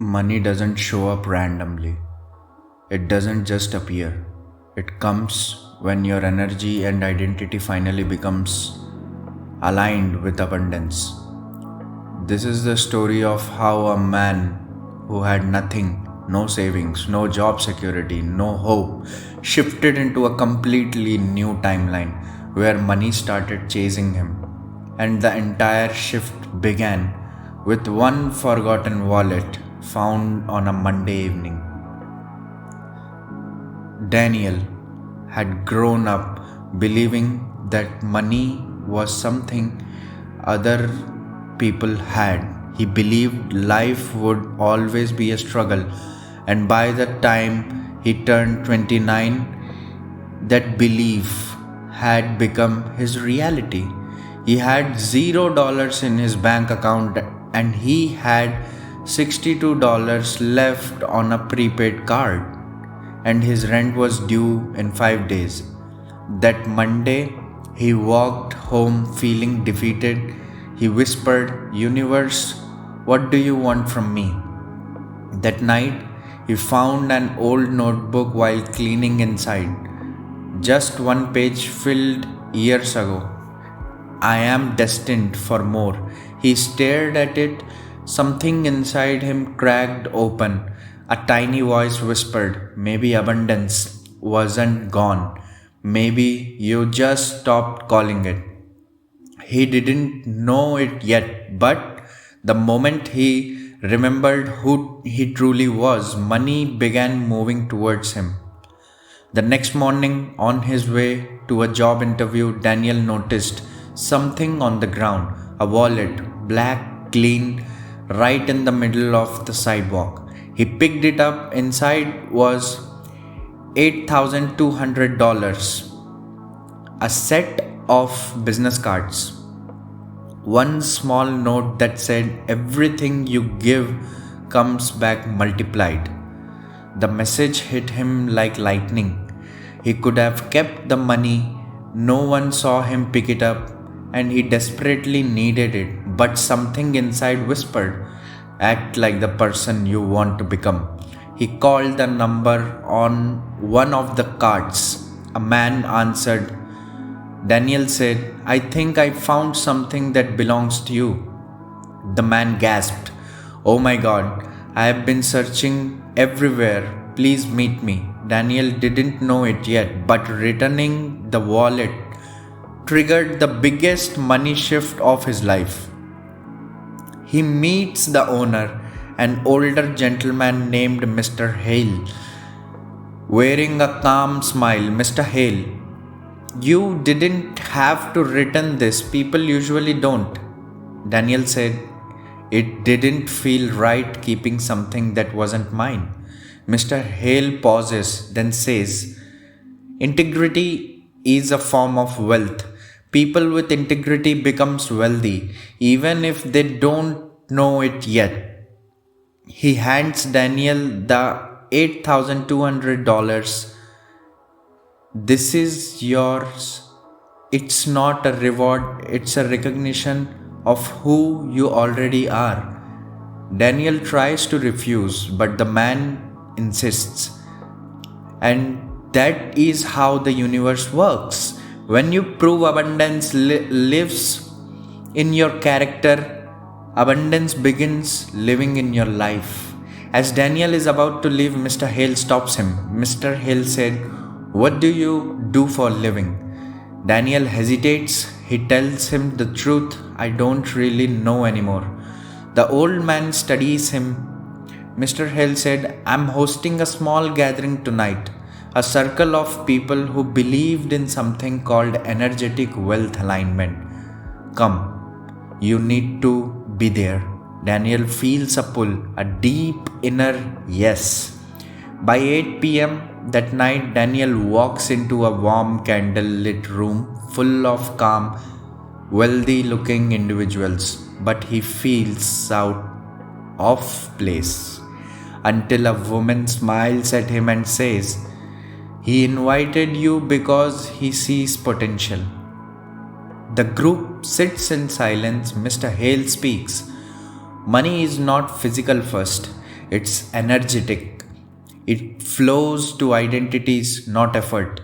Money doesn't show up randomly. It doesn't just appear. It comes when your energy and identity finally becomes aligned with abundance. This is the story of how a man who had nothing, no savings, no job security, no hope, shifted into a completely new timeline where money started chasing him. And the entire shift began with one forgotten wallet found on a Monday evening. Daniel had grown up believing that money was something other people had. He believed life would always be a struggle, and by the time he turned 29, that belief had become his reality. He had $0 in his bank account and he had $62 left on a prepaid card, and his rent was due in 5 days. That Monday, he walked home feeling defeated. He whispered, "Universe, what do you want from me?" That night, he found an old notebook while cleaning inside. Just one page filled years ago. "I am destined for more." He stared at it. Something inside him cracked open. A tiny voice whispered, "Maybe abundance wasn't gone. Maybe you just stopped calling it." He didn't know it yet, but the moment he remembered who he truly was, money began moving towards him. The next morning, on his way to a job interview, Daniel noticed something on the ground, a wallet, black, clean, right in the middle of the sidewalk. He picked it up. Inside was $8,200, a set of business cards, one small note that said, "Everything you give comes back multiplied." The message hit him like lightning. He could have kept the money. No one saw him pick it up, and he desperately needed it. But something inside whispered, "Act like the person you want to become." He called the number on one of the cards. A man answered. Daniel said, "I think I found something that belongs to you." The man gasped, "Oh my God, I have been searching everywhere. Please meet me." Daniel didn't know it yet, but returning the wallet triggered the biggest money shift of his life. He meets the owner, an older gentleman named Mr. Hale, wearing a calm smile. "Mr. Hale, you didn't have to return this. People usually don't." Daniel said, "It didn't feel right keeping something that wasn't mine." Mr. Hale pauses, then says, "Integrity is a form of wealth. People with integrity becomes wealthy, even if they don't know it yet." He hands Daniel the $8,200. "This is yours. It's not a reward, it's a recognition of who you already are." Daniel tries to refuse, but the man insists. And that is how the universe works. When you prove abundance lives in your character, abundance begins living in your life. As Daniel is about to leave, Mr. Hale stops him. Mr. Hale said, "What do you do for a living?" Daniel hesitates. He tells him the truth. "I don't really know anymore." The old man studies him. Mr. Hale said, "I'm hosting a small gathering tonight, a circle of people who believed in something called energetic wealth alignment. Come, you need to be there." Daniel feels a pull, a deep inner yes. By 8 p.m. that night, Daniel walks into a warm candle-lit room full of calm, wealthy-looking individuals, but he feels out of place until a woman smiles at him and says, "He invited you because he sees potential." The group sits in silence. Mr. Hale speaks. "Money is not physical first. It's energetic. It flows to identities, not effort.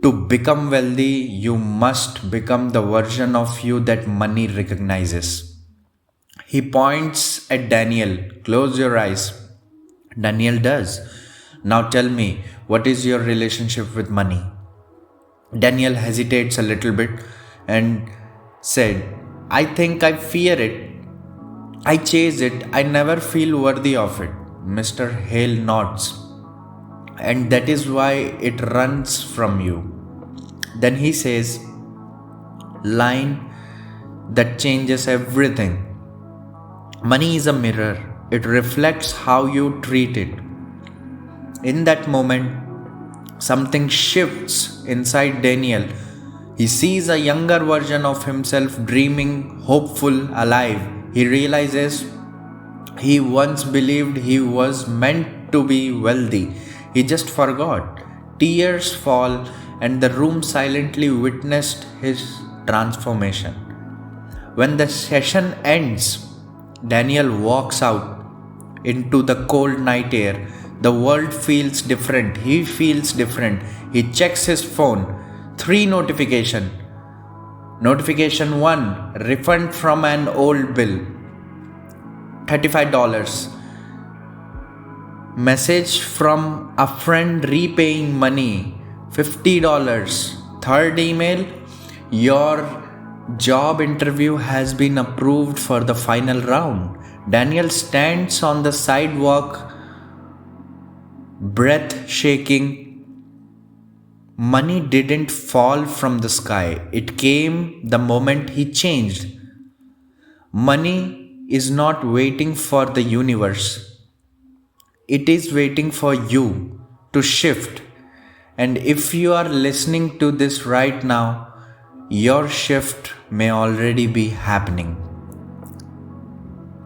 To become wealthy, you must become the version of you that money recognizes. He points at Daniel. Close your eyes. Daniel does. Now tell me, what is your relationship with money? Daniel hesitates a little bit and said, I think I fear it. I chase it. I never feel worthy of it. Mr. Hale nods. And that is why it runs from you. Then he says, line that changes everything. Money is a mirror. It reflects how you treat it. In that moment, something shifts inside Daniel. He sees a younger version of himself, dreaming, hopeful, alive. He realizes he once believed he was meant to be wealthy. He just forgot. Tears fall, and the room silently witnessed his transformation. When the session ends, Daniel walks out into the cold night air. The world feels different. He feels different. He checks his phone. 3 notifications. Notification 1, refund from an old bill, $35. Message from a friend repaying money, $50. Third email, your job interview has been approved for the final round. Daniel stands on the sidewalk, breath shaking. Money didn't fall from the sky. It came the moment he changed. Money is not waiting for the universe. It is waiting for you to shift. And if you are listening to this right now, your shift may already be happening.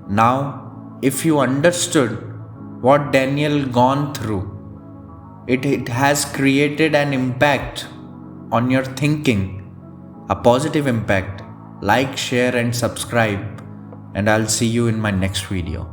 Now, if you understood what Daniel gone through, it has created an impact on your thinking, a positive impact. Like, share and subscribe, and I'll see you in my next video.